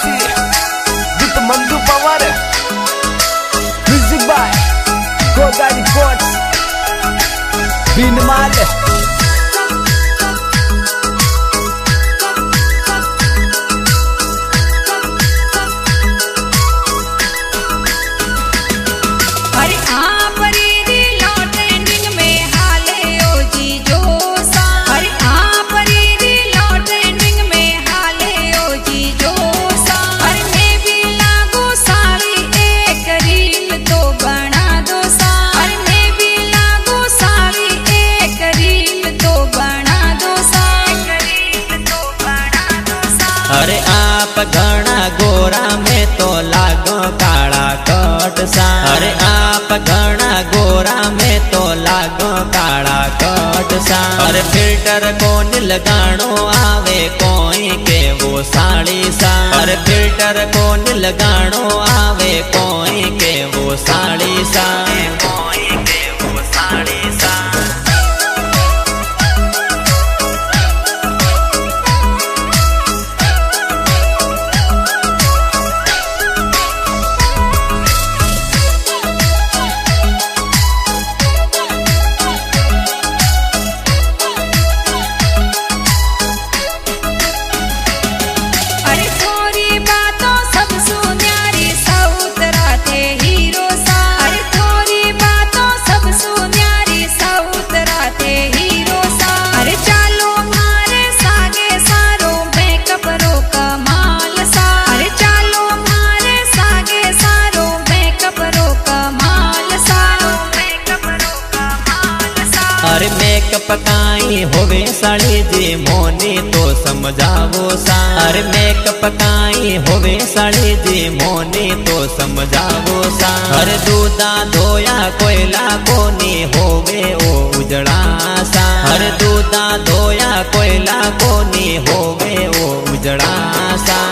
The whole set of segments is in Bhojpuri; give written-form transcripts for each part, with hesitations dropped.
Galaxy with Mandu Power. Music by Goga Records. Binmal. अरे आप घना गोरा में तो लागो काला कट सा। अरे आप घना गोरा में तो लागो काला कट सा। अरे फिल्टर को लगाणो आवे कोई के वो साड़ी सा। अरे फिल्टर को लगाणो आवे कोई के वो साड़ी सा। कोई के वो साड़ी सा। अरे मेकअप काई होवे साड़ी जी मोनी तो समझावो सा। अरे मेकअप काई होवे साड़ी जी मोनी तो समझावो सा। अरे दूधा धोया कोयला कोनी होवे ओ उजड़ा सा। अरे दूधा धोया कोयला कोनी होवे ओ उजड़ा सा।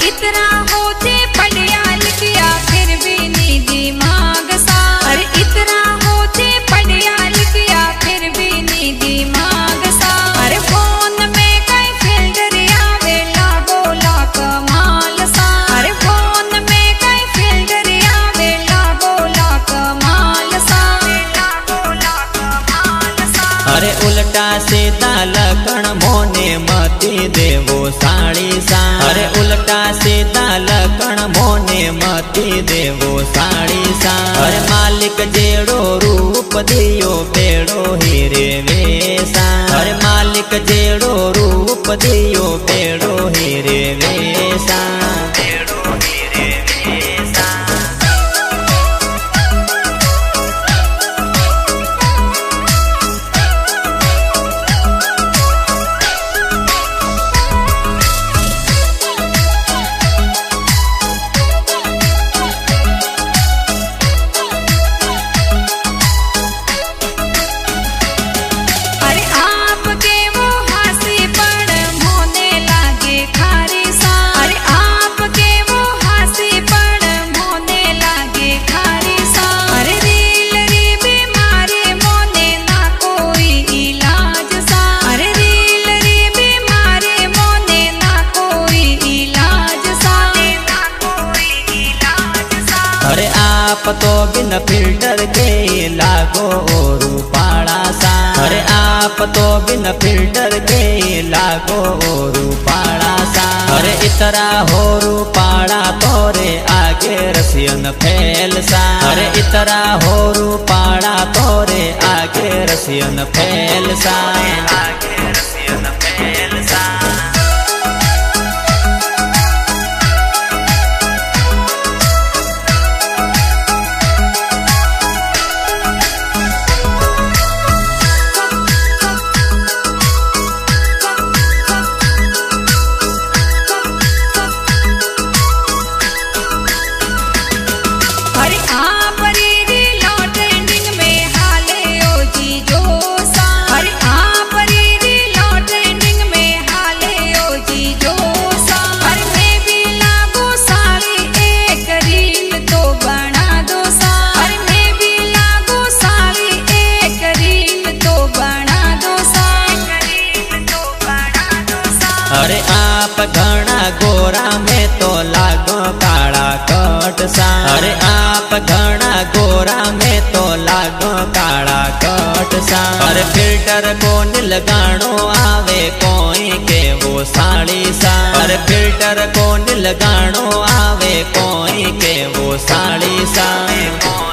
इतना होते पढ़िया लिखिया फिर भी नी दिमाग सा। अरे इतना होते पढ़िया लिखिया फिर भी नी दिमाग सा। अरे फोन में कई फिल्टर आवे लागो ला कमाल सा। अरे फोन में कई फिल्टर आवे लागो ला कमाल सा। लागो ला कमाल सा। अरे उल्टा सीधा लकण मोने मती देवो साड़ी सा। अरे उल्टा सीधा लकण मोने मती देवो साड़ी सा। अरे मालिक जेड़ो रूप दियो बेड़ो हीरे वेसा। अरे मालिक जेड़ो रूप दियो बेड़ो हीरे वेसा। अरे आप तो बिन फिल्टर के लागो और पाड़ा सा। अरे आप तो बिन फिल्टर के लागो और पाड़ा सा। अरे इतरा होरू पाड़ा तोरे आगे रसियन फैल सा। अरे इतरा होरू पाड़ा तोरे आगे रसियन फैल सा। आगे रसियन फैल सा। अरे आप रीरी लॉ ट्रेंडिंग में फिल्टर को लगाणो आवे कोई के वो साड़ी सा। अरे फिल्टर को लगाणो आवे कोई के वो साड़ी सा।